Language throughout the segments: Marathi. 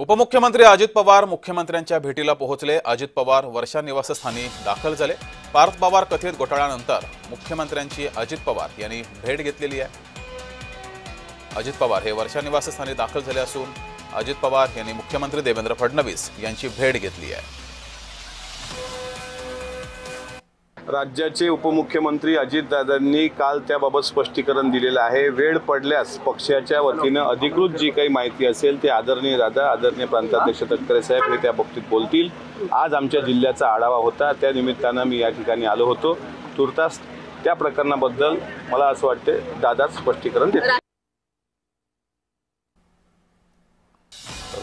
उपमुख्यमंत्री अजित पवार मुख्यमंत्र्यांच्या भेटीला पोहोचले। अजित पवार वर्षा निवासस्थानी दाखल झाले। पार्थ पवार कथित घोटाळ्यानंतर मुख्यमंत्र्यांची अजित पवार यांनी भेट घेतलेली आहे। अजित पवार हे वर्षा निवासस्थानी दाखल झाले असून अजित पवार यांनी मुख्यमंत्री देवेंद्र फडणवीस यांची भेट घेतली आहे। राज्याचे उपमुख्यमंत्री अजितदादांनी काल त्याबाबत स्पष्टीकरण दिलेलं आहे। वेळ पडल्यास पक्षाच्या वतीने अधिकृत जी काही माहिती असेल ते आदरणीय दादा, आदरणीय प्रांताध्यक्ष तटकरे साहेब हे त्या बाबतीत बोलतील। आज आमच्या जिल्ह्याचा आढावा होता, त्या निमित्ताने मी या ठिकाणी आलो होतो। तुर्तास त्या प्रकरणाबद्दल मला असं वाटते दादा स्पष्टीकरण देतील।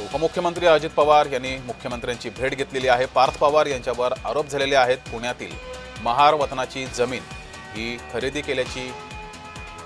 उपमुख्यमंत्री अजित पवार यांनी मुख्यमंत्र्यांची भेट घेतलेली आहे। पार्थ पवार यांच्यावर आरोप झालेले आहेत। पुण्यातील महार वतनाची जमीन ही खरेदी केल्याची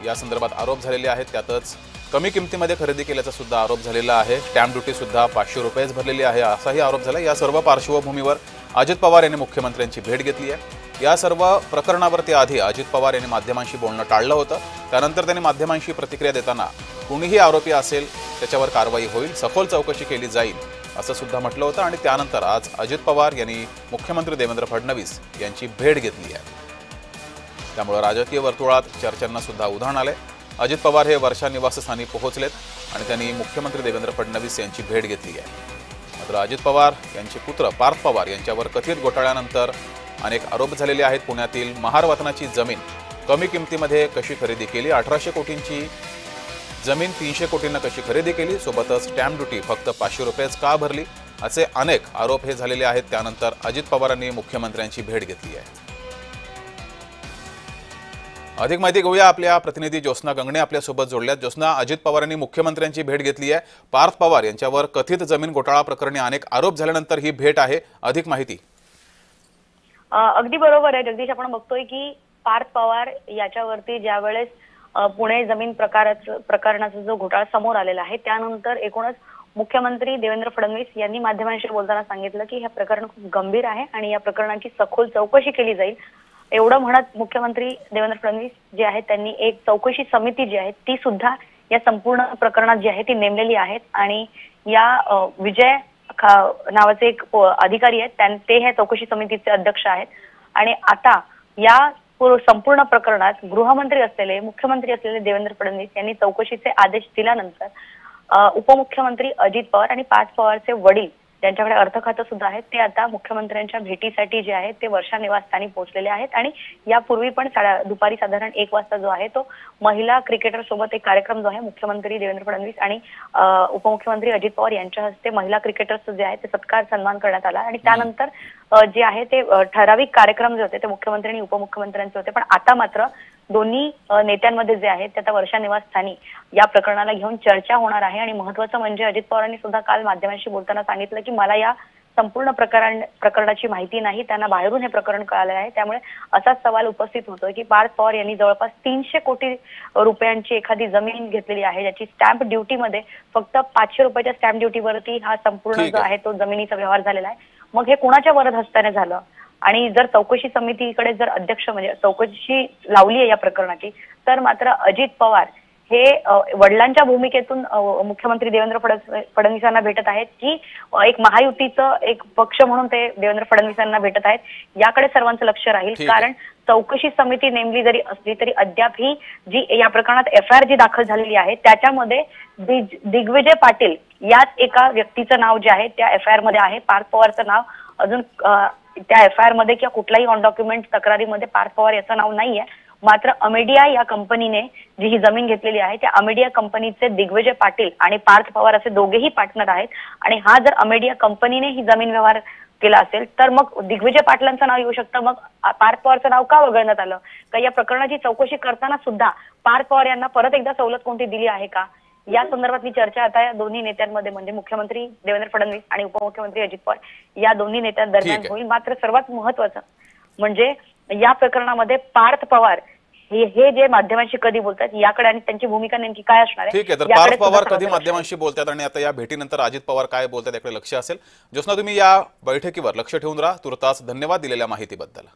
या संदर्भात आरोप झालेले आहेत। त्यातच कमी किमतीमध्ये खरेदी केल्याचा सुद्धा आरोप झालेला आहे। स्टॅम्प ड्युटी सुद्धा 500 रुपयेच भरलेली आहे असाही आरोप झाला। या सर्व पार्श्वभूमीवर अजित पवार यांनी मुख्यमंत्र्यांची भेट घेतली आहे। या सर्व प्रकरणावरती आधी अजित पवार यांनी माध्यमांशी बोलणं टाळलं होतं। त्यानंतर त्यांनी माध्यमांशी प्रतिक्रिया देताना कुणीही आरोपी असेल त्याच्यावर कारवाई होईल, सखोल चौकशी केली जाईल असं सुद्धा म्हटलं होतं। आणि त्यानंतर आज अजित पवार यांनी मुख्यमंत्री देवेंद्र फडणवीस यांची भेट घेतली आहे। त्यामुळे राजकीय वर्तुळात चर्चांना सुद्धा उधाण आले। अजित पवार हे वर्षा निवासस्थानी पोहोचलेत आणि त्यांनी मुख्यमंत्री देवेंद्र फडणवीस यांची भेट घेतली आहे। मात्र अजित पवार यांचे पुत्र पार्थ पवार यांच्यावर कथित घोटाळ्यानंतर अनेक आरोप झालेले आहेत। पुण्यातील महार वतनाची जमीन कमी किमतीमध्ये कशी खरेदी केली, 1800 कोटींची जमीन 300 कोटींना कशी खरेदी केली, सोबतच स्टॅम्प ड्युटी फक्त 500 रुपयेच का भरली, असे अनेक आरोप हे झालेले आहेत। त्यानंतर अजित पवारांनी मुख्यमंत्र्यांची भेट घेतली आहे। अधिक माहिती घेऊया, आपल्या प्रतिनिधी ज्योत्स्ना गंगणे आपल्यासोबत जोडल्यात। ज्योत्स्ना, अजित पवारांनी मुख्यमंत्र्यांची भेट घेतली आहे। पार्थ पवार यांच्यावर कथित जमीन घोटाळा प्रकरणी अनेक आरोप झाल्यानंतर ही भेट आहे, अधिक माहिती। अगदी बरोबर आहे जगदीश, आपण बघतोय की पार्थ पवार याच्यावरती ज्यावेळेस पुणे जमीन प्रकरणाचा जो घोटाळा समोर आलेला आहे त्यानंतर एकूणच मुख्यमंत्री देवेंद्र फडणवीस यांनी माध्यमांशी बोलताना सांगितलं की हे प्रकरण खूप गंभीर आहे आणि या प्रकरणाची सखोल चौकशी केली जाईल। एवढं म्हणत मुख्यमंत्री देवेंद्र फडणवीस जे आहेत त्यांनी एक चौकशी समिती जी आहे ती सुद्धा या संपूर्ण प्रकरणात जी आहे ती नेमलेली आहेत आणि या विजय नावाचे एक अधिकारी आहेत ते ह्या चौकशी समितीचे अध्यक्ष आहेत। आणि आता या संपूर्ण प्रकरणात गृहमंत्री असलेले मुख्यमंत्री असलेले देवेंद्र फडणवीस यांनी चौकशीचे आदेश दिल्यानंतर उपमुख्यमंत्री अजित पवार आणि पार्थ पवारचे वडील ज्यांच्याकडे अर्थ खातं सुद्धा आहे ते आता मुख्यमंत्र्यांच्या भेटीसाठी जे आहे ते वर्षा निवासस्थानी पोहोचलेले आहेत। आणि यापूर्वी पण दुपारी साधारण 1 वाजता जो आहे तो महिला क्रिकेटर सोबत एक कार्यक्रम जो आहे मुख्यमंत्री देवेंद्र फडणवीस आणि उपमुख्यमंत्री अजित पवार यांच्या हस्ते महिला क्रिकेटर्स जे आहे ते सत्कार सन्मान करण्यात आला। आणि त्यानंतर जे आहे ते ठराविक कार्यक्रम जे होते ते मुख्यमंत्री आणि उपमुख्यमंत्र्यांचे होते। पण आता मात्र दोन्ही नेत्यांमध्ये जे आहे ते आता वर्षा निवासस्थानी या प्रकरणाला घेऊन चर्चा होणार आहे। आणि महत्त्वाचं म्हणजे अजित पवारांनी सुद्धा काल माध्यमांशी बोलताना सांगितलं की मला या संपूर्ण प्रकरणाची माहिती नाही, त्यांना बाहेरून हे प्रकरण कळाले आहे। त्यामुळे असाच सवाल उपस्थित होतोय की पार्थ पवार यांनी जवळपास 300 कोटी रुपयांची एखादी जमीन घेतलेली आहे ज्याची स्टॅम्प ड्युटीमध्ये फक्त 500 रुपयाच्या स्टॅम्प ड्युटीवरती हा संपूर्ण जो आहे तो जमिनीचा व्यवहार झालेला आहे। मग हे कोणाच्या वरद हस्ताने झालं आणि जर चौकशी समितीकडे जर अध्यक्ष म्हणजे चौकशी लावली आहे या प्रकरणाची तर मात्र अजित पवार हे वडिलांच्या भूमिकेतून मुख्यमंत्री देवेंद्र फडणवीसांना भेटत आहेत की एक महायुतीचं एक पक्ष म्हणून ते देवेंद्र फडणवीसांना भेटत आहेत, याकडे सर्वांचं लक्ष राहील। कारण चौकशी समिती नेमली जरी असली तरी अद्याप ही जी या प्रकरणात FIR जी दाखल झालेली आहे त्याच्यामध्ये दिग्विजय पाटील याच एका व्यक्तीचं नाव जे आहे त्या FIR मध्ये आहे। पार्थ पवारचं नाव अजून त्या FIR मध्ये किंवा कुठलाही ऑन डॉक्युमेंट तक्रारीमध्ये पार्थ पवार याचं नाव नाहीये। मात्र अमेडिया या कंपनीने जी ही जमीन घेतलेली आहे त्या अमेडिया कंपनीचे दिग्विजय पाटील आणि पार्थ पवार असे दोघेही पार्टनर आहेत। आणि हा जर अमेडिया कंपनीने ही जमीन व्यवहार केला असेल तर मग दिग्विजय पाटलांचं नाव येऊ शकतं। मग पार्थ पवारचं नाव का वगळण्यात आलं का या प्रकरणाची चौकशी करताना सुद्धा पार्थ पवार यांना परत एकदा सवलत कोणती दिली आहे का, या संदर्भातली चर्चा आता या दोन्ही नेत्यांमध्ये म्हणजे मुख्यमंत्री देवेंद्र फडणवीस आणि उपमुख्यमंत्री अजित पवार या दोन्ही नेत्यांदरम्यान होईल। मात्र सर्वात महत्त्वाचं म्हणजे या प्रकरणामध्ये पार्थ पवार हे जे माध्यमांशी कधी बोलतात याकडे आणि त्यांची भूमिका नेमकी काय असणार आहे। ठीक आहे, तर पार्थ पवार कधी माध्यमांशी बोलतात आणि आता या भेटीनंतर अजित पवार काय बोलतात याकडे लक्ष असेल। ज्योत्स्ना, तुम्ही या बैठकीवर लक्ष ठेवून राहा। तुर्तास धन्यवाद दिलेल्या माहितीबद्दल।